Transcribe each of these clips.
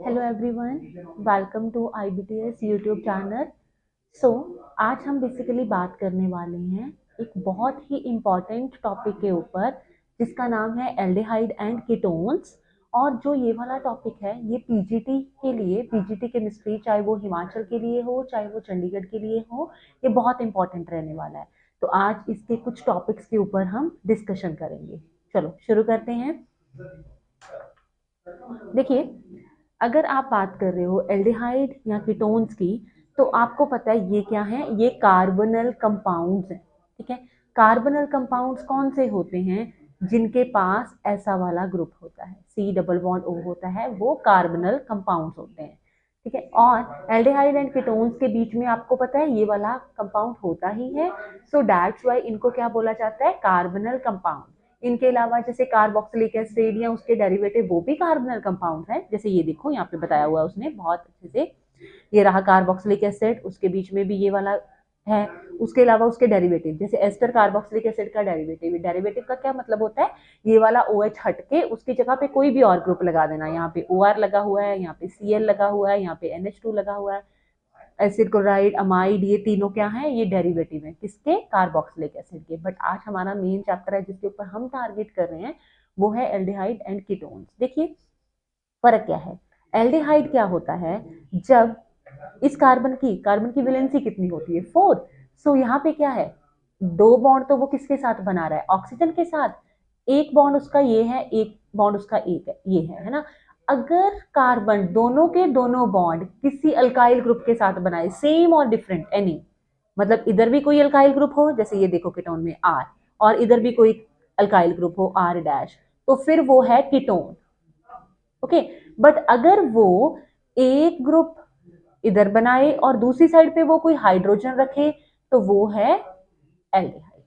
Hello everyone, welcome to IBTS YouTube channel. So आज हम basically बात करने वाले हैं एक बहुत ही इम्पॉर्टेंट टॉपिक के ऊपर जिसका नाम है एल्डिहाइड एंड कीटोन्स। और जो ये वाला टॉपिक है ये पीजीटी के लिए, पीजीटी केमिस्ट्री, चाहे वो हिमाचल के लिए हो चाहे वो चंडीगढ़ के लिए हो, ये बहुत इंपॉर्टेंट रहने वाला है। तो आज इसके कुछ टॉपिक्स के ऊपर हम डिस्कशन करेंगे। चलो शुरू करते हैं। देखिए, अगर आप बात कर रहे हो एल्डिहाइड या कीटोन्स की, तो आपको पता है ये क्या है, ये कार्बोनल कंपाउंड्स हैं। ठीक है, कार्बोनल कंपाउंड्स कौन से होते हैं? जिनके पास ऐसा वाला ग्रुप होता है, सी डबल बॉन्ड ओ होता है, वो कार्बोनल कंपाउंड्स होते हैं। ठीक है, और एल्डिहाइड एंड कीटोन्स के बीच में आपको पता है ये वाला कंपाउंड होता ही है। सो दैट्स वाई इनको क्या बोला जाता है? कार्बोनल कंपाउंड। इनके अलावा जैसे कार्बोक्सिलिक एसिड या उसके डेरिवेटिव, वो भी कार्बोनल कंपाउंड है। जैसे ये देखो यहाँ पे बताया हुआ है उसने बहुत अच्छे से, ये रहा कार्बोक्सिलिक एसिड, उसके बीच में भी ये वाला है। उसके अलावा उसके डेरिवेटिव, जैसे एस्टर कार्बोक्सिलिक एसिड का डेरिवेटिव, डेरिवेटिव का क्या मतलब होता है? ये वाला OH हट के उसकी जगह पे कोई भी और ग्रुप लगा देना। यहाँ पे OR लगा हुआ है, यहाँ पे Cl लगा हुआ है, यहाँ पे NH2 लगा हुआ है। एसिड क्लोराइड, अमाइड, ये तीनों क्या है? ये डेरिवेटिव है किसके? कार्बोक्सिलिक एसिड के। बट आज हमारा मेन चैप्टर है जिसके ऊपर हम टारगेट कर रहे हैं, वो है एल्डिहाइड एंड कीटोन्स। देखिए फर्क क्या है। एल्डिहाइड क्या होता है? जब इस कार्बन की वैलेंसी कितनी होती है? 4। सो यहाँ पे क्या है, दो बॉन्ड तो वो किसके साथ बना रहा है? ऑक्सीजन के साथ। एक बॉन्ड उसका ये है, एक बॉन्ड उसका एक है, ये है ना। अगर कार्बन दोनों के दोनों बॉन्ड किसी अल्काइल ग्रुप के साथ बनाए, सेम और डिफरेंट एनी, मतलब इधर भी कोई अल्काइल ग्रुप हो, जैसे ये देखो कीटोन में R, और इधर भी कोई अल्काइल ग्रुप हो R डैश, तो फिर वो है कीटोन। ओके, बट अगर वो एक ग्रुप इधर बनाए और दूसरी साइड पे वो कोई हाइड्रोजन रखे, तो वो है एल्डिहाइड।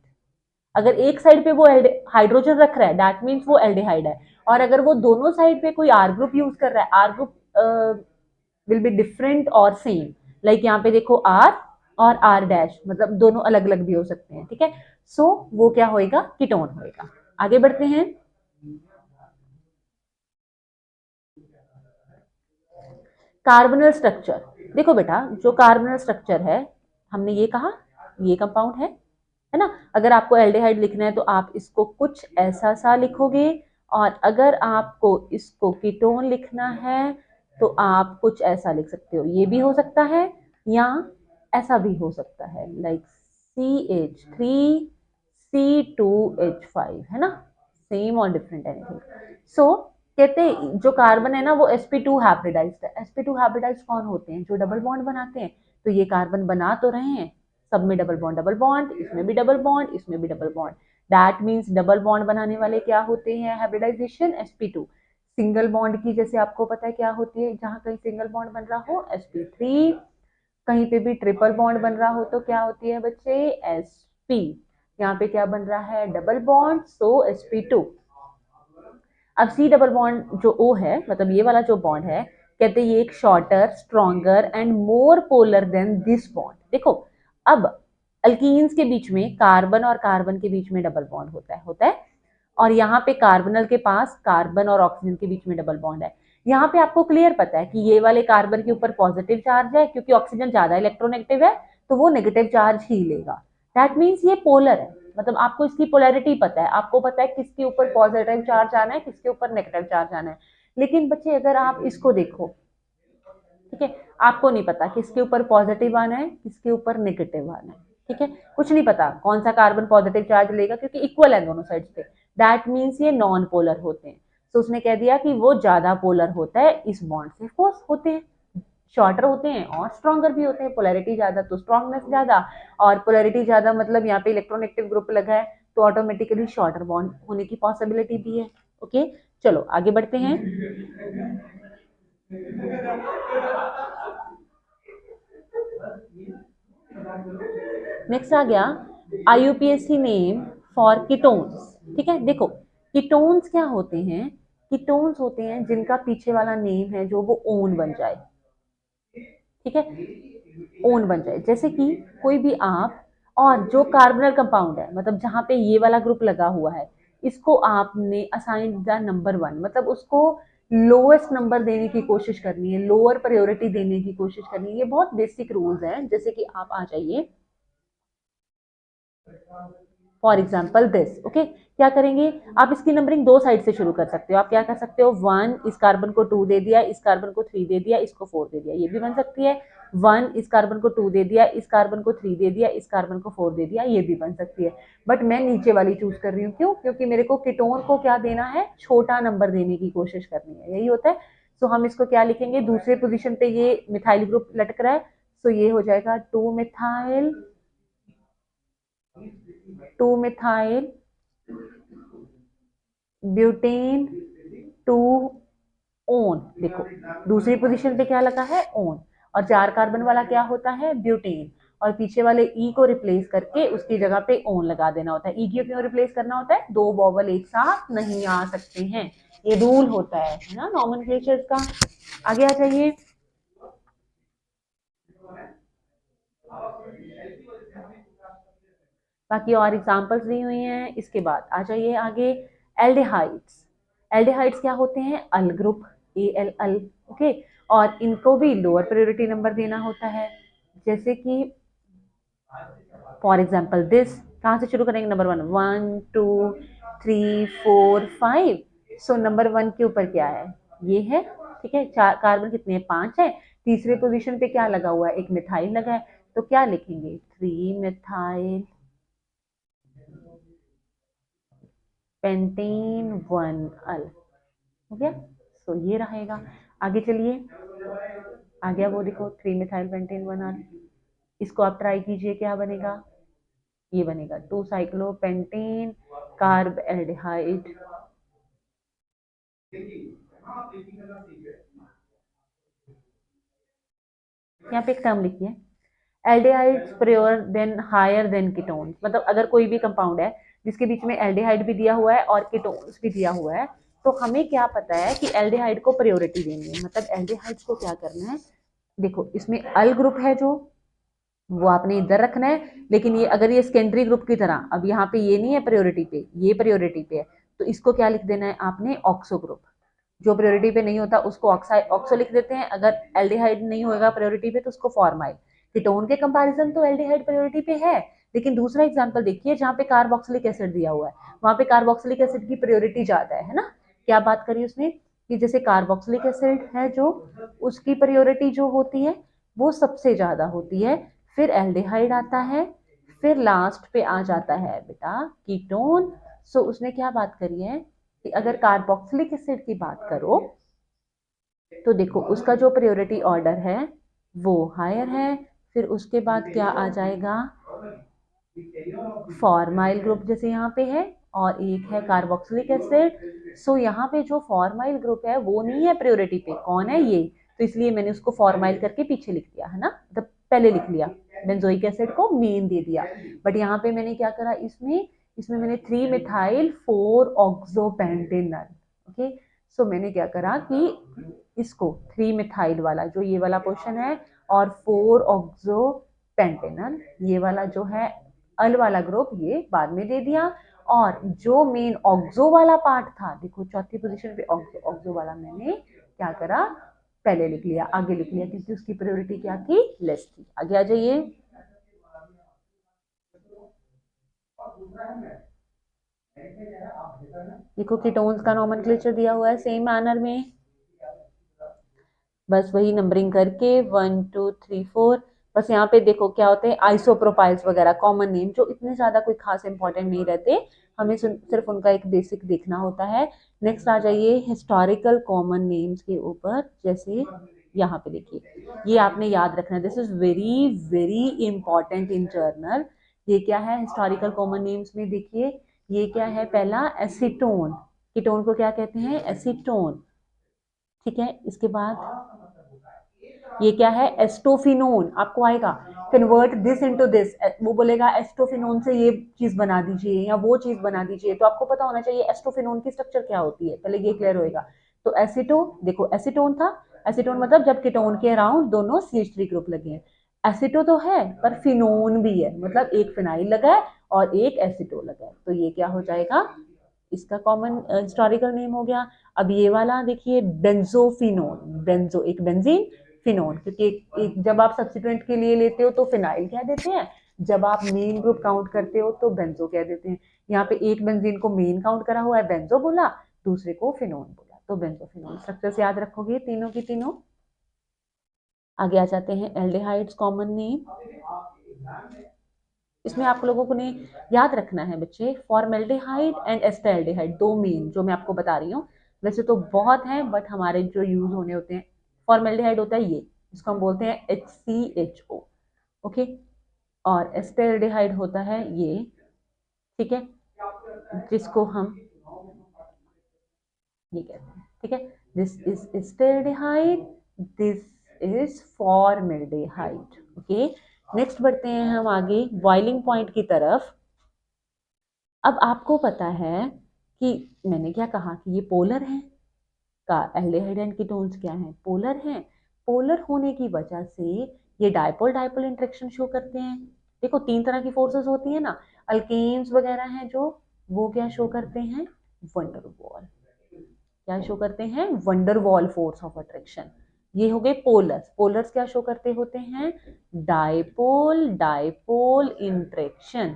अगर एक साइड पे वो हाइड्रोजन रख रहा है, दैट मीन्स वो एल्डिहाइड है। और अगर वो दोनों साइड पे कोई आर ग्रुप यूज कर रहा है, R group will be different और सेम, लाइक यहाँ पे देखो आर और आर डैश, मतलब दोनों अलग अलग भी हो सकते हैं। ठीक है, सो वो क्या होएगा? कीटोन होएगा। आगे बढ़ते हैं। कार्बोनल स्ट्रक्चर। देखो बेटा, जो कार्बोनल स्ट्रक्चर है, हमने ये कहा ये कंपाउंड है ना। अगर आपको एल्डिहाइड लिखना है तो आप इसको कुछ ऐसा सा लिखोगे, और अगर आपको इसको कीटोन लिखना है तो आप कुछ ऐसा लिख सकते हो। ये भी हो सकता है या ऐसा भी हो सकता है, लाइक CH3C2H5, है ना। सेम और डिफरेंट एनीथिंग। सो कहते हैं जो कार्बन है ना वो sp2 हाइब्रिडाइज्ड है। sp2 हाइब्रिडाइज्ड कौन होते हैं? जो डबल बॉन्ड बनाते हैं। तो ये कार्बन बना तो रहे हैं, सब में डबल बॉन्ड, इसमें भी डबल बॉन्ड, इसमें भी double bond. That means double bond बनाने वाले क्या होते हैं? Hybridisation sp2। सिंगल बॉन्ड की जैसे आपको पता है क्या होती है, जहां कहीं सिंगल बॉन्ड बन रहा हो sp3, कहीं पे भी ट्रिपल बॉन्ड बन रहा हो तो क्या होती है बच्चे? sp। यहाँ पे क्या बन रहा है? डबल बॉन्ड, सो sp2। अब सी डबल बॉन्ड जो O है, मतलब ये वाला जो बॉन्ड है, कहते हैं ये एक shorter, stronger and more polar than this bond. देखो, अब अल्कीन्स के बीच में, कार्बन और कार्बन के बीच में डबल बॉन्ड होता है। और यहाँ पे कार्बनल के पास कार्बन और ऑक्सीजन के बीच में डबल बॉन्ड है। यहाँ पे आपको क्लियर पता है कि ये वाले कार्बन के ऊपर पॉजिटिव चार्ज है, क्योंकि ऑक्सीजन ज्यादा इलेक्ट्रोनेगेटिव है, तो वो नेगेटिव चार्ज ही लेगा। दैट मीन्स ये पोलर है, मतलब आपको इसकी पोलैरिटी पता है, आपको पता है किसके ऊपर पॉजिटिव चार्ज आना है, किसके ऊपर नेगेटिव चार्ज आना है। लेकिन बच्चे अगर आप इसको देखो, ठीक है, आपको नहीं पता किसके ऊपर पॉजिटिव आना है, किसके ऊपर नेगेटिव आना है। ठीक है, कुछ नहीं पता कौन सा कार्बन पॉजिटिव चार्ज लेगा, क्योंकि इक्वल है दोनों साइड पे। दैट मीन्स ये नॉन पोलर होते हैं। तो उसने कह दिया कि वो ज्यादा पोलर होता है इस बॉन्ड से। ऑफकोर्स होते हैं, शॉर्टर होते हैं और स्ट्रॉन्गर भी होते हैं। पोलैरिटी ज्यादा तो स्ट्रॉन्गनेस ज्यादा, और पोलैरिटी ज्यादा मतलब यहाँ पे इलेक्ट्रोनेगेटिव ग्रुप लगा है तो ऑटोमेटिकली शॉर्टर बॉन्ड होने की पॉसिबिलिटी भी है। ओके, चलो आगे बढ़ते हैं। नेक्स्ट आ गया IUPAC नेम फॉर कीटोन्स। ठीक है, देखो कीटोन्स क्या होते हैं? कीटोन्स होते हैं जिनका पीछे वाला नेम है जो वो ओन बन जाए। ठीक है, ओन बन जाए, जैसे कि कोई भी आप, और जो कार्बनल कंपाउंड है, मतलब जहां पे ये वाला ग्रुप लगा हुआ है, इसको आपने असाइन द नंबर 1, मतलब उसको लोएस्ट नंबर देने की कोशिश करनी है, लोअर प्रायोरिटी देने की कोशिश करनी है। ये बहुत बेसिक रूल्स हैं। जैसे कि आप आ जाइए, फॉर एग्जाम्पल दिस, ओके, क्या करेंगे, आप इसकी नंबरिंग दो साइड से शुरू कर सकते हो। आप क्या कर सकते हो, 1 इस कार्बन को 2 दे दिया, इस कार्बन को 3 दे दिया, इसको 4 दे दिया, ये भी बन सकती है। 1 इस कार्बन को 2 दे दिया, इस कार्बन को 3 दे दिया, इस कार्बन को 4 दे दिया, ये भी बन सकती है। बट मैं नीचे वाली चूज कर रही हूँ, क्यों? क्योंकि मेरे को कीटोन को क्या देना है, छोटा नंबर देने की कोशिश करनी है, यही होता है। तो हम इसको क्या लिखेंगे, दूसरे पोजीशन पे ये मिथाइल ग्रुप लटक रहा है, तो ये हो जाएगा 2 मिथाइल ब्यूटेन 2 ओन। देखो दूसरी पोजीशन पे क्या लगा है, ओन, और 4 कार्बन वाला क्या होता है, ब्यूटेन, और पीछे वाले ई को रिप्लेस करके उसकी जगह पे ओन लगा देना होता है। ई क्यों रिप्लेस करना होता है, दो वॉवल एक साथ नहीं आ सकते हैं, ये रूल होता है ना नॉमेनक्लेचर का। आगे आ जाइए, बाकी और एग्जांपल्स दी हुई हैं। इसके बाद आ जाइए आगे, एल्डिहाइड्स। एल्डिहाइड्स क्या होते हैं, अल ग्रुप, AL ओके, और इनको भी लोअर प्रायोरिटी नंबर देना होता है। जैसे कि फॉर एग्जाम्पल दिस, कहाँ से शुरू करेंगे, नंबर 1, 1 2 3 4 5। सो नंबर 1 के ऊपर क्या है, ये है, ठीक है। चार कार्बन कितने हैं, 5 है। तीसरे पोजीशन पे क्या लगा हुआ है, एक मिथाइल लगा है, तो क्या लिखेंगे, 3 मिथाइल पेंटेन 1 अल, हो गया। सो ये रहेगा। आगे चलिए, आ गया वो देखो, 3 मिथाइल पेंटेन 1 अल। इसको आप ट्राई कीजिए, क्या बनेगा, ये बनेगा 2 साइक्लोपेंटेन कार्ब एल्डिहाइड। यहाँ पे एक टर्म लिखिए, aldehydes prayer than higher than ketones. मतलब अगर कोई भी कंपाउंड है जिसके बीच में एल्डिहाइड भी दिया हुआ है और कीटोन्स भी दिया हुआ है, तो हमें क्या पता है कि एल्डिहाइड को प्रायोरिटी देनी है। मतलब एल्डिहाइड्स को क्या करना है, देखो इसमें अल ग्रुप है जो, वो आपने इधर रखना है। लेकिन ये अगर ये सेकेंडरी ग्रुप की तरह, अब यहाँ पे ये नहीं है प्रायोरिटी पे, ये प्रायोरिटी पे है, तो इसको क्या लिख देना है आपने, ऑक्सो ग्रुप। जो प्रायोरिटी पे नहीं होता उसको ऑक्सो लिख देते हैं। अगर एल्डिहाइड नहीं होगा प्रायोरिटी पे तो उसको फॉर्माइल। कीटोन के कंपैरिजन तो एल्डिहाइड प्रायोरिटी पे है, लेकिन दूसरा एग्जांपल देखिए जहाँ पे कार्बोक्सिलिक एसिड दिया हुआ है, वहां पे कार्बोक्सिलिक एसिड की प्रायोरिटी ज्यादा है ना। क्या बात करी उसने, कि जैसे कार्बोक्सिलिक एसिड है जो, उसकी प्रायोरिटी जो होती है वो सबसे ज्यादा होती है, फिर एल्डिहाइड आता है, फिर लास्ट पे आ जाता है बेटा कीटोन। सो उसने क्या बात करी है कि अगर कार्बोक्सिलिक एसिड की बात करो तो देखो उसका जो प्रायोरिटी ऑर्डर है वो हायर है। फिर उसके बाद क्या आ जाएगा, फॉर्माइल ग्रुप जैसे यहाँ पे है, और एक है कार्बोक्सिलिक एसिड। सो यहाँ पे जो फॉर्माइल ग्रुप है वो नहीं है प्रायोरिटी पे, कौन है ये, तो इसलिए मैंने उसको फॉर्माइल करके पीछे लिख दिया है ना, मतलब पहले लिख लिया, बेंजोइक एसिड को मेन दे दिया। बट यहाँ पे मैंने क्या करा, इसमें इसमें मैंने 3 मिथाइल 4 ऑक्सोपेंटेनल, ओके। सो मैंने क्या करा कि इसको 3 मिथाइल वाला जो ये वाला पोर्शन है, और 4 ऑक्सो पेंटेनल ये वाला जो है अल वाला ग्रुप, ये बाद में दे दिया। और जो मेन ऑक्सो वाला पार्ट था, देखो चौथी पोजीशन पे ऑक्सो, ऑक्सो वाला मैंने क्या करा, पहले लिख लिया, आगे लिख लिया, क्योंकि उसकी प्रायोरिटी क्या थी, लेस थी। आगे आ जाइए, देखो कीटोन्स का नोमेनक्लेचर दिया हुआ है सेम मैनर में, बस वही नंबरिंग करके 1 2 3 4। बस यहाँ पे देखो क्या होते हैं, आइसोप्रोपाइल्स वगैरह कॉमन नेम जो इतने ज्यादा कोई खास इंपॉर्टेंट नहीं रहते, हमें सिर्फ उनका एक बेसिक देखना होता है। नेक्स्ट आ जाइए हिस्टोरिकल कॉमन नेम्स के ऊपर, जैसे यहाँ पे देखिए, ये आपने याद रखना है, this is very very important in journal. ये क्या है हिस्टोरिकल कॉमन नेम्स में, देखिए ये क्या है, पहला एसीटोन, कीटोन को क्या कहते हैं, एसीटोन, ठीक है। इसके बाद ये क्या है, एस्टोफिनोन, आपको आएगा कन्वर्ट दिस इनटू दिस, वो बोलेगा एस्टोफिनोन से ये चीज बना दीजिए या वो चीज बना दीजिए, तो आपको पता होना चाहिए एस्टोफिनोन की स्ट्रक्चर क्या होती है, पहले ये क्लियर होएगा। तो एसीटो, देखो एसीटोन था, एसीटोन मतलब जब कीटोन के अराउंड दोनों CH3 ग्रुप लगे हैं। एसीटो तो है पर फिनोन भी है, मतलब एक फिनाइल लगा है और एक एसीटो लगा है, तो ये क्या हो जाएगा, इसका कॉमन हिस्टोरिकल नेम हो गया। अब ये वाला देखिए बेंजोफिनोन, बेंजो एक बेंजीन, फिनोन, क्योंकि जब आप सब्सिट्यूएंट के लिए लेते हो तो फिनाइल कह देते हैं, जब आप मेन ग्रुप काउंट करते हो तो बेंजो कह देते हैं। यहाँ पे एक बेंजीन को मेन काउंट करा हुआ है, बेंजो बोला, दूसरे को फिनोन बोला, तो बेंजोफिनोन। स्ट्रक्चर्स याद रखोगे तीनों की तीनों। आगे आ जाते हैं एल्डिहाइड्स कॉमन नेम। इसमें आप लोगों को ने याद रखना है बच्चे, फॉर्मेल्डिहाइड एंड एस्टैल्डिहाइड, दो मेन जो मैं आपको बता रही हूँ। वैसे तो बहुत हैं बट हमारे जो यूज होने होते हैं, फॉर्मेल्डिहाइड होता है ये, जिसको हम बोलते हैं HCHO, ओके, और एस्टैल्डिहाइड होता है ये, ठीक है, जिसको हम ये कहते हैं, ठीक है, this is acetaldehyde, this is formaldehyde, okay. Next बढ़ते हैं हम आगे बॉइलिंग पॉइंट की तरफ। अब आपको पता है कि मैंने क्या कहा कि ये पोलर हैं, का एल्डिहाइड एंड कीटोन्स क्या हैं, पोलर हैं। पोलर होने की वजह से ये डायपोल डायपोल इंटरेक्शन शो करते हैं। देखो तीन तरह की फोर्सेस होती है ना, अल्केन्स वगैरह हैं जो, वो क्या शो करते हैं, वंडरवॉल, क्या शो करते हैं, वंडरवॉल फोर्स ऑफ अट्रैक्शन। ये हो गए पोलर्स। पोलर्स क्या शो करते होते हैं, डायपोल डायपोल इंटरेक्शन,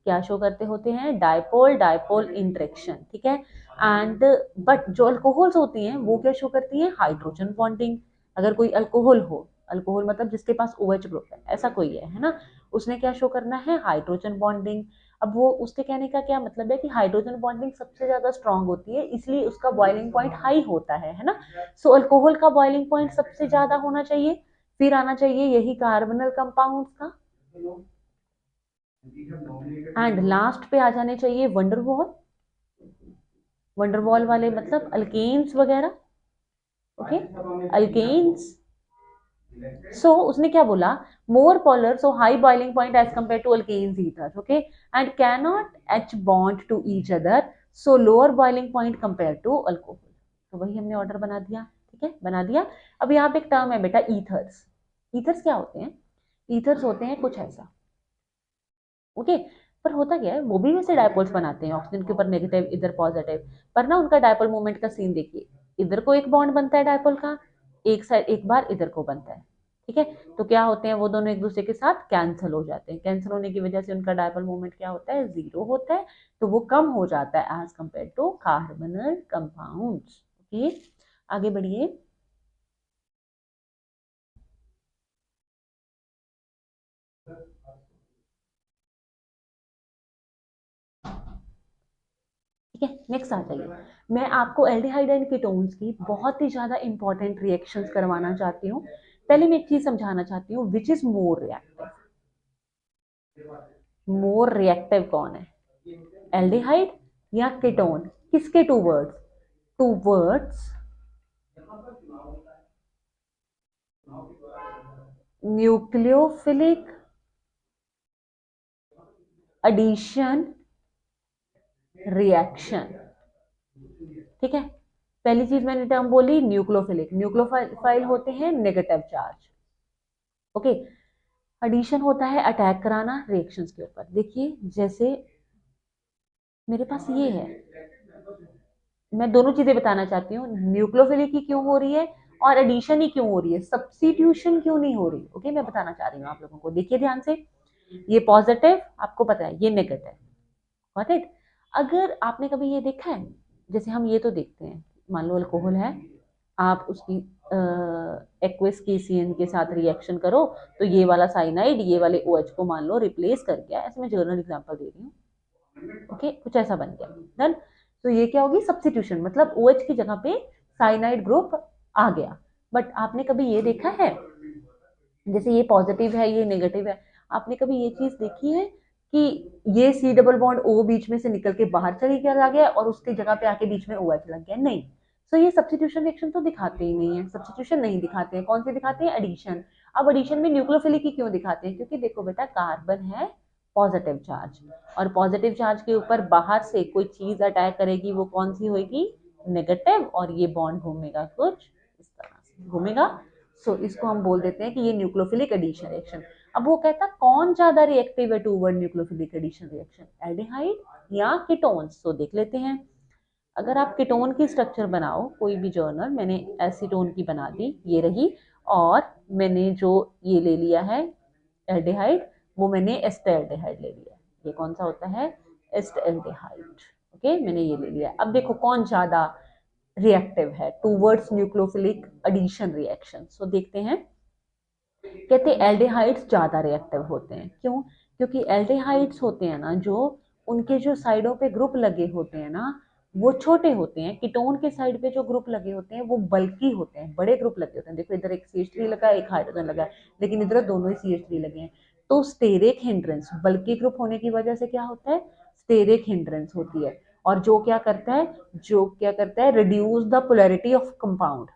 क्या शो करते होते हैं, डायपोल डायपोल इंटरेक्शन, ठीक है। एंड बट जो अल्कोहल्स होती हैं वो क्या शो करती हैं, हाइड्रोजन बॉन्डिंग। अगर कोई अल्कोहल हो, अल्कोहल मतलब जिसके पास OH ग्रुप है, ऐसा कोई है ना, उसने क्या शो करना है, हाइड्रोजन बॉन्डिंग। अब वो उसके कहने का क्या मतलब है कि हाइड्रोजन बॉन्डिंग सबसे ज्यादा स्ट्रांग होती है, इसलिए उसका बॉइलिंग पॉइंट हाई होता है ना। सो अल्कोहल का बॉइलिंग पॉइंट सबसे ज्यादा होना चाहिए, फिर आना चाहिए यही कार्बोनल कंपाउंड्स का, एंड लास्ट पे आ जाने चाहिए वंडरवॉल। वंडरवॉल वाले मतलब अल्केन्स वगैरह, ओके, अल्केन्स। सो उसने क्या बोला, more polar so high boiling point as compare to alkanes ethers, okay, and can not H bond to each other, so lower boiling point compare to alcohol. तो वही हमने order बना दिया, ठीक है, बना दिया। अब यहाँ पे एक टर्म है बेटा, ईथर्स। ईथर्स क्या होते हैं, ईथर्स होते हैं कुछ ऐसा, ओके। पर होता क्या है, वो भी वैसे डायपोल्स बनाते हैं, ऑक्सीजन के ऊपर नेगेटिव इधर पॉजिटिव, पर ना उनका डायपोल मूवमेंट का सीन देखिए, इधर को एक बॉन्ड बनता है डायपोल का, एक साइड एक बार इधर को बनता है, ठीक है। तो क्या होते हैं वो दोनों एक दूसरे के साथ कैंसिल हो जाते हैं, कैंसिल होने की वजह से उनका डायपोल मूवमेंट क्या होता है, जीरो होता है, तो वो कम हो जाता है as compare to carbonyl compounds, okay. आगे बढ़िए। ठीक है, नेक्स्ट आ जाइए। मैं आपको एल्डिहाइड एंड कीटोन्स की बहुत ही ज्यादा इंपॉर्टेंट रिएक्शंस करवाना चाहती हूँ। पहले मैं एक चीज समझाना चाहती हूँ, which is more reactive. More reactive कौन है, एल्डिहाइड या कीटोन, किसके towards, towards nucleophilic addition reaction, ठीक है। पहली चीज मैंने टर्म बोली न्यूक्लियोफिलिक, न्यूक्लियोफाइल होते हैं नेगेटिव चार्ज, ओके। एडिशन होता है अटैक कराना रिएक्शंस के ऊपर। देखिए जैसे मेरे पास ये है, मैं दोनों चीजें बताना चाहती हूँ, न्यूक्लियोफिलिक ही क्यों हो रही है और एडिशन ही क्यों हो रही है, सब्स्टिट्यूशन क्यों नहीं हो रही, ओके। मैं बताना चाह रही हूँ आप लोगों को, देखिए ध्यान से, ये पॉजिटिव आपको पता है, ये नेगेटिव, गॉट इट। अगर आपने कभी ये देखा है, जैसे हम ये तो देखते हैं, मान लो अल्कोहल है, आप उसकी एक्वस केसीएन के साथ रिएक्शन करो, तो ये वाला साइनाइड ये वाले OH को मान लो रिप्लेस कर गया, ऐसे मैं जर्नल एग्जांपल दे रही हूँ, ओके, कुछ ऐसा बन गया, डन। तो ये क्या होगी, सब्स्टिट्यूशन, मतलब OH की जगह पे साइनाइड ग्रुप आ गया। बट आपने कभी ये देखा है, जैसे ये पॉजिटिव है ये नेगेटिव है, आपने कभी ये चीज देखी है कि ये C डबल बॉन्ड O बीच में से निकल के बाहर चली गया गया और उसकी जगह पे आके बीच में OH लग गया, नहीं। सो ये सब्स्टिट्यूशन रिएक्शन तो दिखाते ही नहीं है, सब्स्टिट्यूशन नहीं दिखाते हैं, कौन से दिखाते हैं, एडिशन। अब एडिशन में न्यूक्लियोफिलिक ही क्यों दिखाते हैं, क्योंकि देखो बेटा कार्बन है पॉजिटिव चार्ज, और पॉजिटिव चार्ज के ऊपर बाहर से कोई चीज अटैक करेगी, वो कौन सी होगी, नेगेटिव, और ये बॉन्ड घूमेगा कुछ इस तरह से घूमेगा। सो इसको हम बोल देते हैं कि ये न्यूक्लियोफिलिक एडिशन रिएक्शन। अब वो कहता कौन ज्यादा रिएक्टिव है toward nucleophilic addition reaction, aldehyde या कीटोन्स। तो देख लेते हैं, अगर आप कीटोन की स्ट्रक्चर बनाओ, कोई भी जर्नल, मैंने एसीटोन की बना दी, ये रही, और मैंने जो ये ले लिया है एल्डिहाइड, वो मैंने एस्टरएल्डिहाइड ले लिया। ये कौन सा होता है? एस्टरएल्डिहाइड। ओके, मैंने ये ले लिया। अब देखो कौन ज्यादा रिएक्टिव है टूवर्ड्स न्यूक्लियोफिलिक एडिशन रिएक्शन। सो देखते हैं, कहते हैं एल्डिहाइड्स ज्यादा रिएक्टिव होते हैं। क्यों? क्योंकि एल्डिहाइड्स होते हैं ना, जो उनके जो साइडों पे ग्रुप लगे होते हैं ना, वो छोटे होते हैं। कीटोन के साइड पे जो ग्रुप लगे होते हैं वो बल्की होते हैं, बड़े ग्रुप लगे होते हैं। देखो इधर एक CH3 लगा है, एक हाइड्रोजन लगा है, लेकिन इधर दोनों ही CH3 लगे हैं। तो स्टेरिक हिंड्रेंस, बल्की ग्रुप होने की वजह से क्या होता है? स्टेरिक हिंड्रेंस होती है। और जो क्या करता है, reduce the polarity of compound,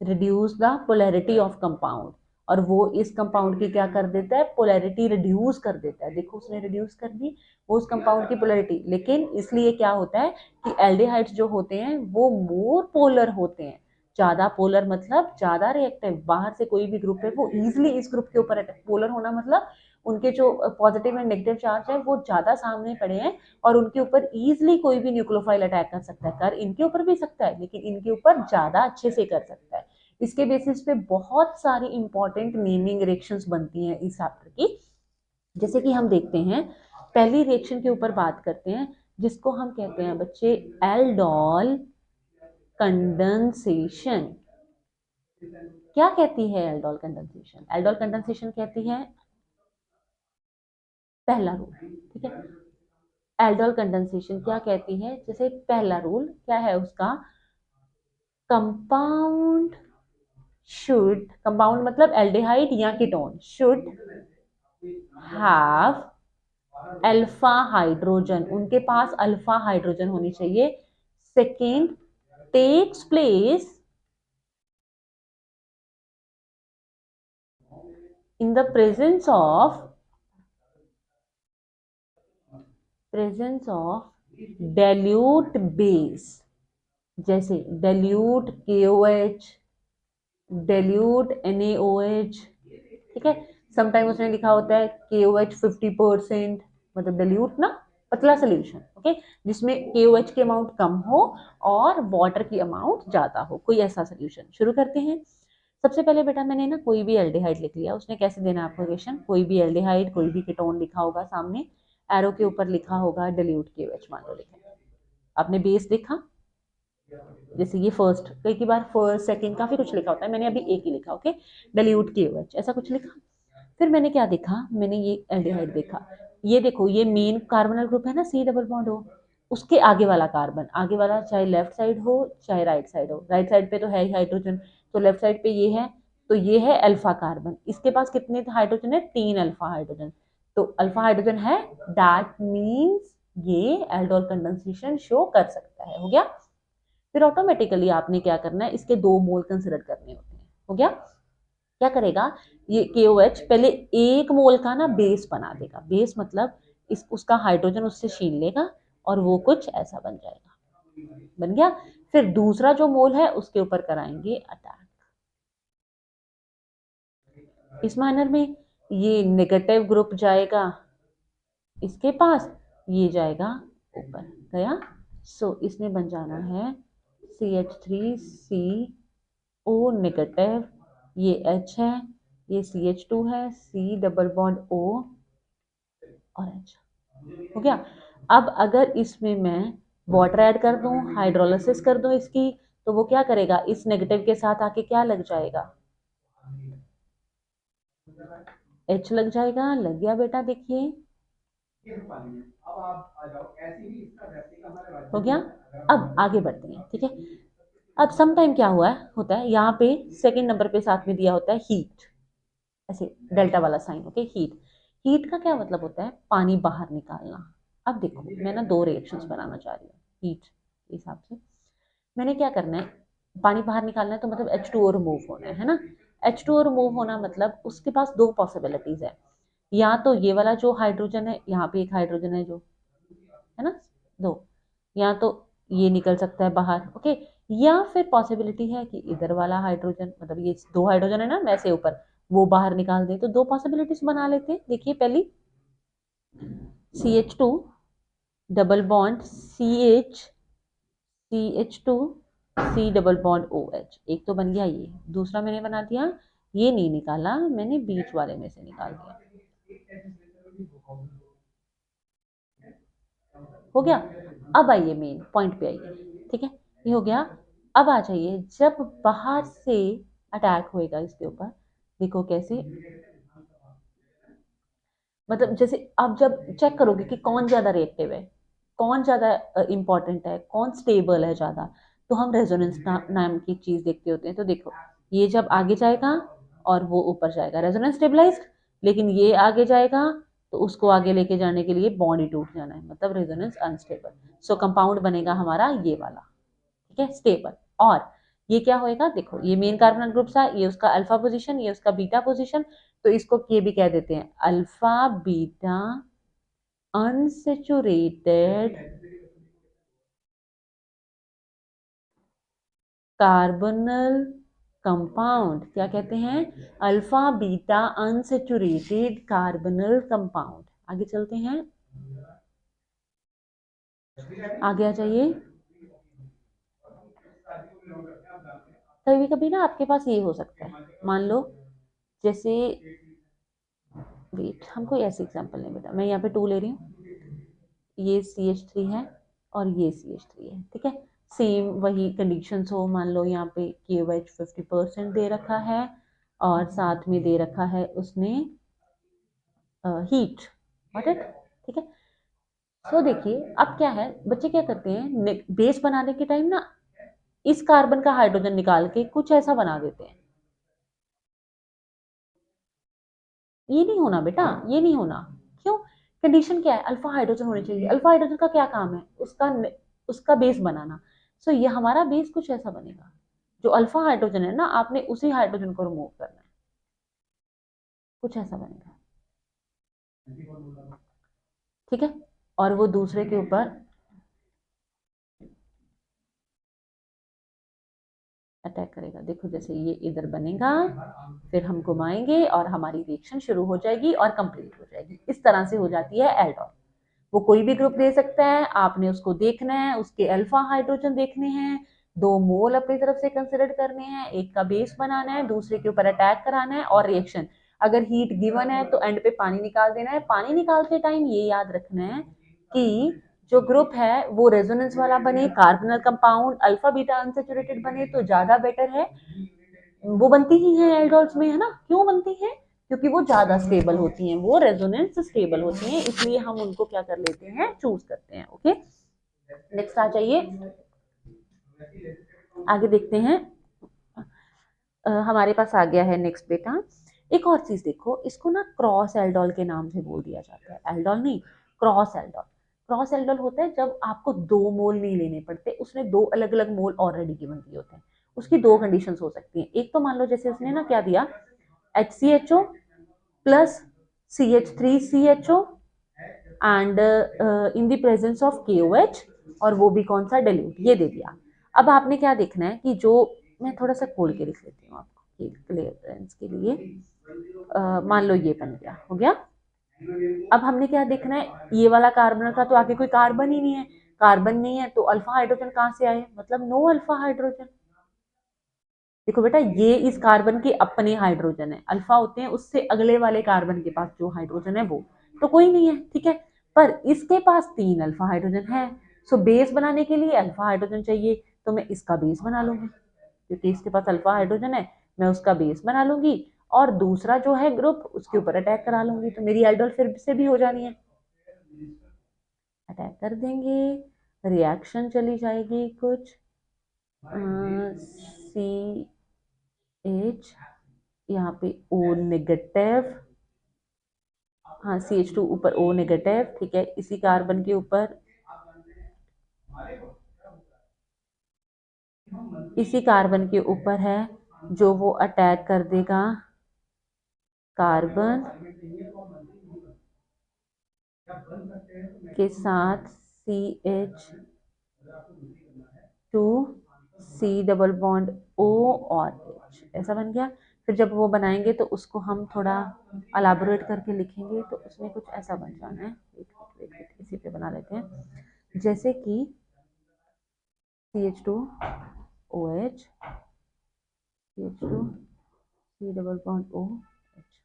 reduce the polarity of compound. और वो इस कंपाउंड की क्या कर देता है? पोलैरिटी रिड्यूस कर देता है। देखो उसने रिड्यूस कर दी वो उस कंपाउंड की पोलैरिटी। लेकिन इसलिए क्या होता है कि एल्डिहाइड्स जो होते हैं वो मोर पोलर होते हैं। ज्यादा पोलर मतलब ज्यादा रिएक्टिव। बाहर से कोई भी ग्रुप है वो इजिली इस ग्रुप के ऊपर अटैक, पोलर होना मतलब उनके जो पॉजिटिव एंड नेगेटिव चार्ज है वो ज्यादा सामने पड़े हैं, और उनके ऊपर इजिली कोई भी न्यूक्लियोफाइल अटैक कर सकता है। कर इनके ऊपर भी सकता है, लेकिन इनके ऊपर ज्यादा अच्छे से कर सकता है। इसके बेसिस पे बहुत सारी इंपॉर्टेंट नेमिंग रिएक्शंस बनती हैं इस चैप्टर की। जैसे कि हम देखते हैं, पहली रिएक्शन के ऊपर बात करते हैं, जिसको हम कहते हैं बच्चे एल्डोल कंडेंसेशन। क्या कहती है एल्डोल कंडेंसेशन? एल्डोल कंडेंसेशन कहती है पहला रूल, ठीक है। एल्डोल कंडेंसेशन क्या कहती है? जैसे पहला रूल क्या है उसका? कंपाउंड शुड, कंपाउंड मतलब एल्डिहाइड या ketone, should have alpha hydrogen, उनके पास अल्फा हाइड्रोजन होनी चाहिए। Second, takes place in the presence of dilute base, जैसे डाइल्यूट KOH, डाइल्यूट NaOH, ठीक है। समटाइम उसने लिखा होता है KOH 50%, मतलब डाइल्यूट ना, पतला सोल्यूशन, ओके, जिसमें KOH की अमाउंट कम हो और वाटर की अमाउंट ज्यादा हो, कोई ऐसा सोल्यूशन। शुरू करते हैं। सबसे पहले बेटा मैंने ना कोई भी एल्डिहाइड लिख लिया। उसने कैसे देना है आपको क्वेश्चन? कोई भी एल्डिहाइड, कोई भी कीटोन लिखा होगा, सामने एरो के ऊपर लिखा होगा डाइल्यूट KOH, मान लो लिखा। आपने बेस देखा, जैसे ये फर्स्ट, कई बार फर्स्ट सेकंड काफी कुछ लिखा होता है, मैंने अभी एक ही लिखा, ओके, डाइल्यूट KOH ऐसा कुछ लिखा। फिर मैंने क्या देखा? मैंने ये एल्डिहाइड देखा। ये देखो, ये मेन कार्बोनल ग्रुप है ना, C डबल बॉन्ड हो, उसके आगे वाला कार्बन, आगे वाला चाहे लेफ्ट साइड हो चाहे राइट साइड हो, राइट साइड पे तो है ही हाइड्रोजन, तो लेफ्ट साइड पे ये है, तो ये है अल्फा कार्बन। इसके पास कितने हाइड्रोजन है? 3 अल्फा हाइड्रोजन। तो अल्फा हाइड्रोजन है, दैट मीन्स ये एल्डोल कंडेंसेशन शो कर सकता है। हो गया? फिर ऑटोमेटिकली आपने क्या करना है, इसके 2 मोल कंसिडर करने होते हैं। हो गया? क्या करेगा ये KOH? पहले 1 मोल का ना बेस बना देगा। बेस मतलब इस उसका हाइड्रोजन उससे छीन लेगा और वो कुछ ऐसा बन जाएगा। बन गया? फिर दूसरा जो मोल है उसके ऊपर कराएंगे अटैक। इस मैनर में ये नेगेटिव ग्रुप जाएगा इसके पास, ये जाएगा ऊपर, गया। सो इसमें बन जाना है CH3CO नेगेटिव, ये H है, ये CH2 है, C डबल बॉन्ड O और H। हो गया? अब अगर इसमें मैं वाटर ऐड कर दूं, हाइड्रोलिसिस कर दूं इसकी, तो वो क्या करेगा? इस नेगेटिव के साथ आके क्या लग जाएगा? H लग जाएगा। लग गया बेटा, देखिए हो गया। अब आगे बढ़ते हैं, ठीक है। अब सम टाइम क्या हुआ है होता है, यहाँ पे सेकंड नंबर पे साथ में दिया होता है हीट, ऐसे डेल्टा वाला साइन, ओके। हीट, हीट का क्या मतलब होता है? पानी बाहर निकालना। अब देखो मैं ना 2 रिएक्शंस बनाना चाह रही हूँ हीट के हिसाब से। मैंने क्या करना है, पानी बाहर निकालना है, तो मतलब H2O रिमूव होना है ना। H2O रिमूव होना मतलब उसके पास 2 पॉसिबिलिटीज है। या तो ये वाला जो हाइड्रोजन है, यहाँ पे एक हाइड्रोजन है जो है ना, 2, या तो ये निकल सकता है बाहर, ओके। या फिर पॉसिबिलिटी है कि इधर वाला हाइड्रोजन, मतलब ये 2 हाइड्रोजन है ना, मैं से ऊपर, वो बाहर निकाल दें, तो दो पॉसिबिलिटीज बना लेते हैं। देखिए पहली, CH2 double bond CH2 C double bond OH, एक तो बन गया ये। दूसरा मैंने बना दिया, ये नहीं निकाला मैंने, बीच वाले में से निकाल दिया, हो गया। अब आइए मेन पॉइंट पे आइए, ठीक है, ये हो गया। अब आ जाइए, जब बाहर से अटैक होएगा इसके ऊपर, देखो कैसे, मतलब जैसे आप जब चेक करोगे कि कौन ज्यादा रिएक्टिव है, कौन ज्यादा इंपॉर्टेंट है, कौन स्टेबल है ज्यादा, तो हम रेजोनेंस नाम की चीज देखते होते हैं। तो देखो, ये जब आगे जाएगा और वो ऊपर जाएगा, रेजोनेंस स्टेबलाइज्ड। लेकिन ये आगे जाएगा तो उसको आगे लेके जाने के लिए बॉन्ड ही टूट जाना है, मतलब रेजोनेंस अनस्टेबल। सो कंपाउंड बनेगा हमारा ये वाला, ठीक है, स्टेबल। और ये क्या होएगा, देखो ये मेन कार्बोनल ग्रुप था, ये उसका अल्फा पोजीशन, ये उसका बीटा पोजीशन, तो इसको ये भी कह देते हैं अल्फा बीटा अनसेचुरेटेड कार्बोनल कंपाउंड। क्या कहते हैं, अल्फा बीटा अनसेचुरेटेड कार्बोनल कंपाउंड। आगे चलते हैं, आगे आ जाइए। कभी कभी ना आपके पास ये हो सकता है, मान लो जैसे, वेट, हम कोई ऐसे एग्जांपल नहीं, बेटा मैं यहाँ पे 2 ले रही हूँ, ये CH3 है और ये CH3 है, ठीक है। सेम वही कंडीशंस हो, मान लो यहाँ पे KOH 50% दे रखा है और साथ में दे रखा है उसने हीट, गॉट इट, ठीक है। सो देखिए अब क्या है, बच्चे क्या करते हैं, बेस बनाने के टाइम ना इस कार्बन का हाइड्रोजन निकाल के कुछ ऐसा बना देते हैं। ये नहीं होना बेटा, ये नहीं होना। क्यों, कंडीशन क्या है, अल्फा हाइड्रोजन होने चाहिए। अल्फा हाइड्रोजन का क्या काम है, उसका बेस बनाना। सो ये हमारा बेस कुछ ऐसा बनेगा, जो अल्फा हाइड्रोजन है ना, आपने उसी हाइड्रोजन को रिमूव करना है, कुछ ऐसा बनेगा, ठीक है। और वो दूसरे के ऊपर अटैक करेगा। देखो जैसे ये इधर बनेगा, फिर हम घुमाएंगे और हमारी रिएक्शन शुरू हो जाएगी और कंप्लीट हो जाएगी। इस तरह से हो जाती है एल्डोल। वो कोई भी ग्रुप दे सकता है, आपने उसको देखना है, उसके अल्फा हाइड्रोजन देखने हैं, 2 मोल अपनी तरफ से कंसिडर करने हैं, एक का बेस बनाना है, दूसरे के ऊपर अटैक कराना है, और रिएक्शन, अगर हीट गिवन है तो एंड पे पानी निकाल देना है। पानी निकालते टाइम ये याद रखना है कि जो ग्रुप है वो रेजोनेंस वाला बने, कार्बोनल कंपाउंड अल्फा बीटा अनसेचुरेटेड बने तो ज्यादा बेटर है। वो बनती ही है एल्डोल्स में, है ना, क्यों बनती है, क्योंकि वो ज्यादा स्टेबल होती हैं, वो रेजोनेंस स्टेबल होती हैं, इसलिए हम उनको क्या कर लेते हैं, चूज करते हैं। ओके, नेक्स्ट आ जाइए, आगे देखते हैं। हमारे पास आ गया है नेक्स्ट बेटा, एक और चीज देखो, इसको ना क्रॉस एल्डोल के नाम से बोल दिया जाता है, एल्डोल नहीं, क्रॉस एल्डोल। क्रॉस एल्डोल होता है जब आपको 2 मोल नहीं लेने पड़ते, उसने 2 अलग अलग मोल ऑलरेडी गिवन दिए होते हैं। उसकी 2 कंडीशंस हो सकती हैं, एक तो मान लो जैसे उसने ना क्या दिया, HCHO plus CH3CHO and in the presence of KOH, और वो भी कौन सा, डेल्यूट, ये दे दिया। अब आपने क्या देखना है कि जो, मैं थोड़ा सा खोल के लिख लेती हूँ आपको क्लियरेंस के लिए। मान लो ये बन गया, हो गया। अब हमने क्या देखना है, ये वाला कार्बन का तो आगे कोई कार्बन ही नहीं है, कार्बन नहीं है तो अल्फा हाइड्रोजन कहाँ से आए, मतलब नो अल्फा हाइड्रोजन। देखो बेटा, ये इस कार्बन के अपने हाइड्रोजन है, अल्फा होते हैं उससे अगले वाले कार्बन के पास जो हाइड्रोजन है वो, तो कोई नहीं है, ठीक है। पर इसके पास 3 अल्फा हाइड्रोजन है, सो बेस बनाने के लिए अल्फा हाइड्रोजन चाहिए, तो मैं इसका बेस बना लूंगी, क्योंकि इसके पास अल्फा हाइड्रोजन है, मैं उसका बेस बना लूंगी, और दूसरा जो है ग्रुप उसके ऊपर अटैक करा लूंगी, तो मेरी एल्डोल फिर से भी हो जानी है। अटैक कर देंगे, रिएक्शन चली जाएगी कुछ, CH, यहाँ पे O नेगेटिव, हाँ CH2 ऊपर O नेगेटिव, ठीक है, इसी कार्बन के ऊपर, इसी कार्बन के ऊपर है जो वो अटैक कर देगा कार्बन के साथ CH2 C double bond O और H, ऐसा बन गया। फिर जब वो बनाएंगे तो उसको हम थोड़ा अलाबोरेट करके लिखेंगे, तो उसमें कुछ ऐसा बन जाना है। इसी पे बना लेते हैं, जैसे कि CH2OH, CH2, C double bond OH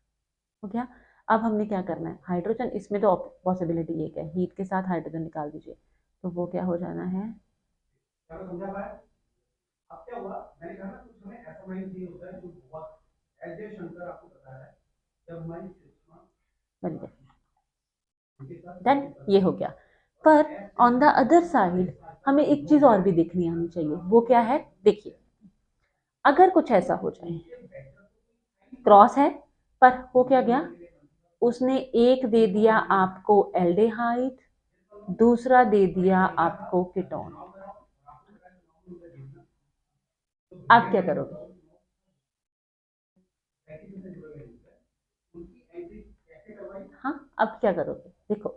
हो गया। अब हमने क्या करना है, हाइड्रोजन, इसमें तो पॉसिबिलिटी एक है, हीट के साथ हाइड्रोजन निकाल दीजिए, तो वो क्या हो जाना है, बन गया, देन ये हो गया। पर ऑन द अदर साइड हमें एक चीज और भी देखनी आनी चाहिए, वो क्या है, देखिए, अगर कुछ ऐसा हो जाए, क्रॉस है, पर हो क्या गया, उसने एक दे दिया आपको एल्डेहाइड, दूसरा दे दिया आपको कीटोन, आप क्या करोगे, हाँ अब क्या करोगे, देखो,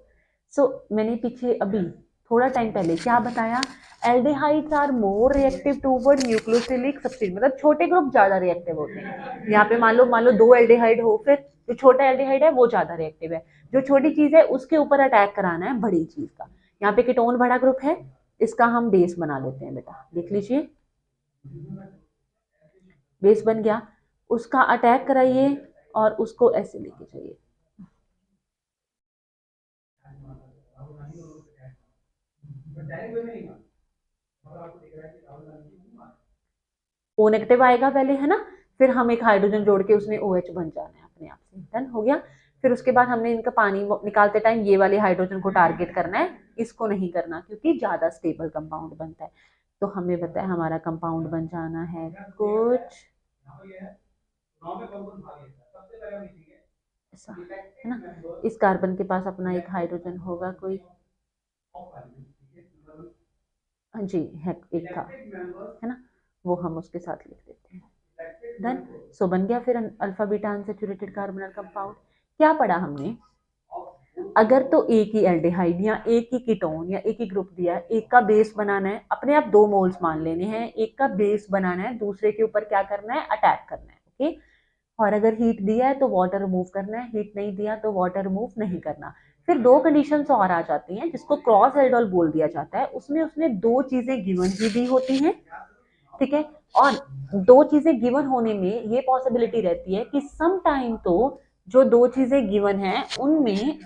मैंने पीछे अभी थोड़ा टाइम पहले क्या बताया, aldehydes are more reactive toward nucleophilic substitute, मतलब छोटे ग्रुप ज्यादा रिएक्टिव होते हैं। यहाँ पे मान लो दो एल्डेहाइड हो, फिर जो छोटा एल्डेहाइड है वो ज्यादा रिएक्टिव है, जो छोटी चीज है उसके ऊपर अटैक कराना है बड़ी चीज का। यहाँ पे कीटोन बड़ा ग्रुप है, इसका हम बेस बना लेते हैं, बेटा देख लीजिए, बेस बन गया, उसका अटैक कराइए और उसको ऐसे लेके जाइए, ओ नेगेटिव आएगा पहले, है ना, फिर हम एक हाइड्रोजन जोड़ के उसने OH बन जाना है अपने आप से, डन हो गया। फिर उसके बाद हमने इनका पानी निकालते टाइम ये वाले हाइड्रोजन को टारगेट करना है, इसको नहीं करना क्योंकि ज्यादा स्टेबल कंपाउंड बनता है। तो हमें बताया हमारा कंपाउंड बन जाना है कुछ ऐसा, है ना, इस कार्बन के पास अपना एक हाइड्रोजन होगा कोई, हाँ जी है, एक था, है ना, वो हम उसके साथ लिख देते हैं, डन। सो बन गया फिर अल्फा बीटा अनसैचुरेटेड कार्बोनल कंपाउंड। क्या पढ़ा हमने, अगर तो एक ही एल्डिहाइड या एक ही कीटोन या एक ही ग्रुप दिया है, एक का बेस बनाना है, अपने आप दो मोल्स मान लेने हैं, एक का बेस बनाना है, दूसरे के ऊपर क्या करना है, अटैक करना है, ओके। और अगर हीट दिया है तो वाटर रिमूव करना है, हीट नहीं दिया तो वाटर रिमूव नहीं करना। फिर दो कंडीशंस और आ जाती हैं जिसको क्रॉस एल्डोल बोल दिया जाता है, उसमें उसने दो चीजें गिवन ही दी होती हैं, ठीक है। और दो चीजें गिवन होने में ये पॉसिबिलिटी रहती है कि सम टाइम तो जो दो चीजें गिवन है उनमें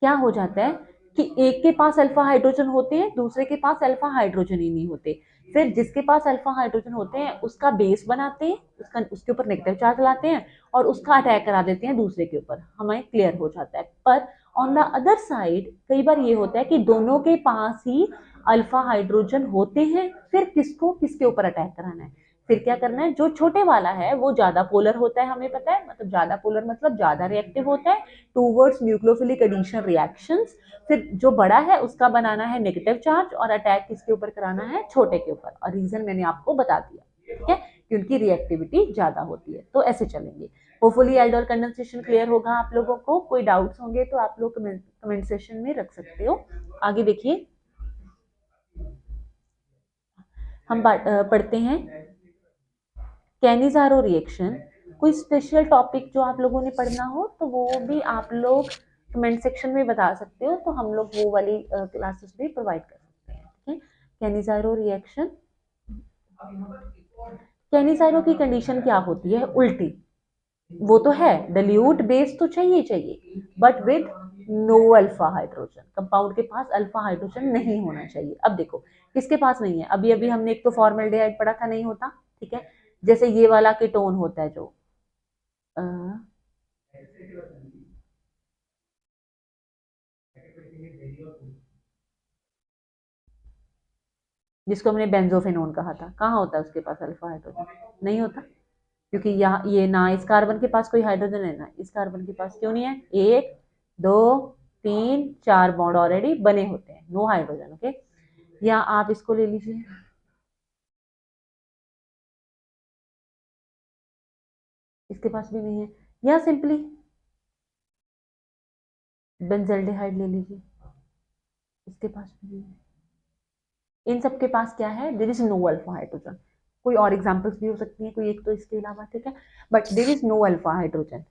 क्या हो जाता है कि एक के पास अल्फा हाइड्रोजन होते हैं, दूसरे के पास अल्फा हाइड्रोजन ही नहीं होते। फिर जिसके पास अल्फा हाइड्रोजन होते हैं उसका बेस बनाते हैं, उसके ऊपर नेगेटिव चार्ज लाते हैं और उसका अटैक करा देते हैं दूसरे के ऊपर, हमें क्लियर हो जाता है। पर ऑन द अदर साइड कई बार ये होता है कि दोनों के पास ही अल्फा हाइड्रोजन होते हैं, फिर किसको किसके ऊपर अटैक कराना है, फिर क्या करना है, जो छोटे वाला है वो ज्यादा पोलर होता है, हमें पता है, मतलब ज्यादा पोलर मतलब ज्यादा रिएक्टिव होता है टूवर्ड्स न्यूक्लियोफिलिक एडिशन रिएक्शंस। फिर जो बड़ा है उसका बनाना है नेगेटिव चार्ज और अटैक किसके ऊपर कराना है, छोटे के ऊपर, और रीजन मैंने आपको बता दिया, ठीक है, कि उनकी रिएक्टिविटी ज्यादा होती है। तो ऐसे चलेंगे। होपफुली एल्डोल कंडेंसेशन क्लियर होगा आप लोगों को, कोई डाउट्स होंगे तो आप लोग कमेंट सेशन में रख सकते हो। आगे देखिए, हम पढ़ते हैं कैनिजारो रिएक्शन। कोई स्पेशल टॉपिक जो आप लोगों ने पढ़ना हो तो वो भी आप लोग कमेंट सेक्शन में बता सकते हो, तो हम लोग वो वाली क्लासेस भी प्रोवाइड कर सकते हैं, ठीक है। कैनिजारो रिएक्शन, कैनिजारो की कंडीशन क्या होती है, उल्टी, वो तो है डिल्यूट बेस तो चाहिए चाहिए, but with no alpha hydrogen, compound के पास अल्फा हाइड्रोजन नहीं होना चाहिए। अब देखो किसके पास नहीं है, अभी अभी हमने एक तो फॉर्मल्डिहाइड पढ़ा था, नहीं होता, ठीक है। जैसे ये वाला कीटोन होता है जो अ, जिसको हमने बेंजोफेनोन कहा था, कहाँ होता है उसके पास अल्फा हाइड्रोजन, नहीं होता, क्योंकि यहाँ ये ना इस कार्बन के पास कोई हाइड्रोजन है ना इस कार्बन के पास, क्यों नहीं है, एक दो तीन चार बॉन्ड ऑलरेडी बने होते हैं, नो हाइड्रोजन, ओके। या आप इसको ले लीजिए, इसके पास भी नहीं है, या सिंपली बेंजल्डिहाइड ले लीजिए, इसके पास भी नहीं है। इन सब के पास क्या है, there is no alpha hydrogen. कोई और एग्जांपल्स भी हो सकती है, कोई एक तो इसके अलावा, ठीक है। But there is no alpha hydrogen,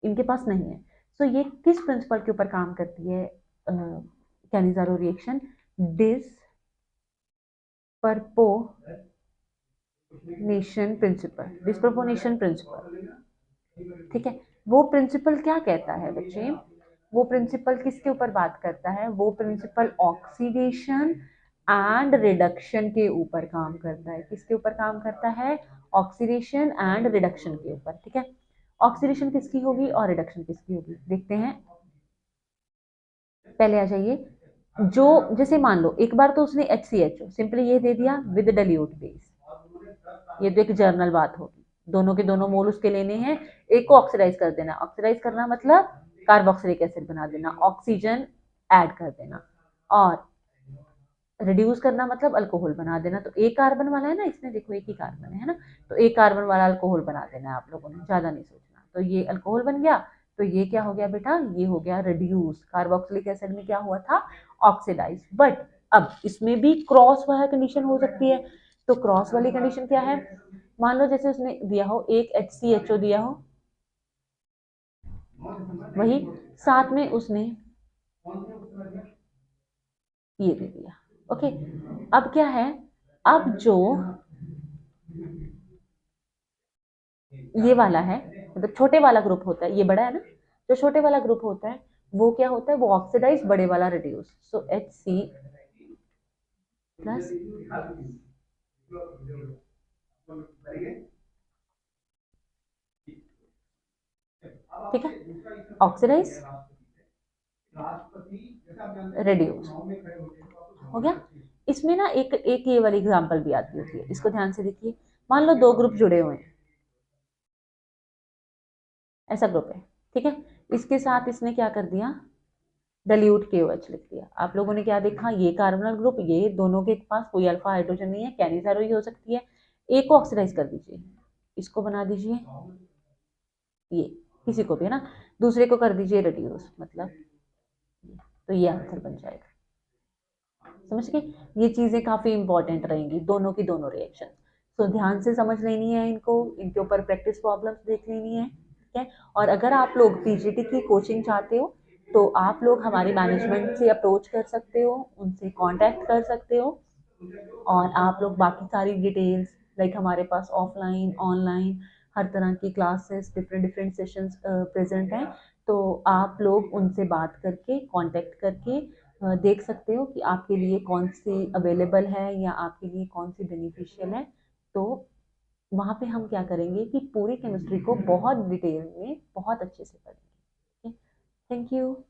इनके पास नहीं है। सो ये किस प्रिंसिपल के ऊपर काम करती है कैनिजारो रिएक्शन? डिस्प्रपोनेशन प्रिंसिपल, ठीक है। वो प्रिंसिपल क्या कहता है बच्चे? वो प्रिंसिपल किसके ऊपर बात करता है? वो प्रिंसिपल ऑक्सीडेशन एंड रिडक्शन के ऊपर काम करता है। किसके ऊपर काम करता है? ऑक्सीडेशन एंड रिडक्शन के ऊपर, ठीक है। ऑक्सीडेशन किसकी होगी और रिडक्शन किसकी होगी, देखते हैं। पहले आ जाइए। जो जैसे मान लो एक बार तो उसने HCHO सिंपली ये दे दिया विद डाइल्यूट बेस, ये तो एक जर्नल बात होगी। दोनों के दोनों मोल उसके लेने हैं, एक को ऑक्सीडाइज कर देना। ऑक्सीडाइज करना मतलब कार्बोक्सिलिक एसिड बना देना, ऑक्सीजन ऐड कर देना। और रिड्यूस करना मतलब अल्कोहल बना देना। तो एक कार्बन वाला है ना इसमें, देखो एक ही कार्बन है ना, तो एक कार्बन वाला अल्कोहल बना देना है आप लोगों ने, ज्यादा नहीं सोचना। तो ये अल्कोहल बन गया। तो ये क्या हो गया बेटा? ये हो गया रिड्यूस। कार्बोक्सिलिक एसिड में क्या हुआ था? ऑक्सीडाइज। बट अब इसमें भी क्रॉस वाला कंडीशन हो सकती है। तो क्रॉस वाली कंडीशन क्या है? मान लो जैसे उसने दिया हो एक HCHO दिया हो, वही साथ में उसने ये दे दिया। ओके, अब क्या है? अब जो ये वाला है, मतलब छोटे वाला ग्रुप होता है, ये बड़ा है ना, जो छोटे वाला ग्रुप होता है वो क्या होता है? वो ऑक्सीडाइज, बड़े वाला रिड्यूस। सो HC+, ठीक है, ऑक्सीडाइज रिड्यूस हो गया। इसमें ना एक एक ये वाली एग्जांपल भी आती होती है, इसको ध्यान से देखिए। मान लो दो ग्रुप जुड़े हुए हैं, ऐसा ग्रुप है, ठीक है। इसके साथ इसने क्या कर दिया? डाइल्यूट KOH लिख दिया। आप लोगों ने क्या देखा? ये कार्बोनल ग्रुप, ये दोनों के पास कोई अल्फा हाइड्रोजन नहीं है, कैनिजारो ही हो सकती है। एक को ऑक्सीडाइज कर दीजिए, इसको बना दीजिए ये, किसी को भी है ना, दूसरे को कर दीजिए रिड्यूस, मतलब तो ये आंसर बन जाएगा। समझ गए? ये चीजें काफी इंपॉर्टेंट रहेंगी, दोनों की दोनों रिएक्शन। तो ध्यान से समझ लेनी है इनको, इनके ऊपर प्रैक्टिस प्रॉब्लम्स देख लेनी है, ठीक है। और अगर आप लोग PGT की कोचिंग चाहते हो तो आप लोग हमारे मैनेजमेंट से अप्रोच कर सकते हो, उनसे कांटेक्ट कर सकते हो। और आप लोग बाकी सारी डिटेल्स, लाइक हमारे पास ऑफलाइन ऑनलाइन हर तरह की classes, different different sessions present हैं। तो आप लोग उनसे बात करके, कांटेक्ट करके देख सकते हो कि आपके लिए कौन सी अवेलेबल है या आपके लिए कौन सी बेनिफिशियल है। तो वहाँ पे हम क्या करेंगे कि पूरी केमिस्ट्री को बहुत डिटेल में बहुत अच्छे से पढ़ेंगे। Thank you.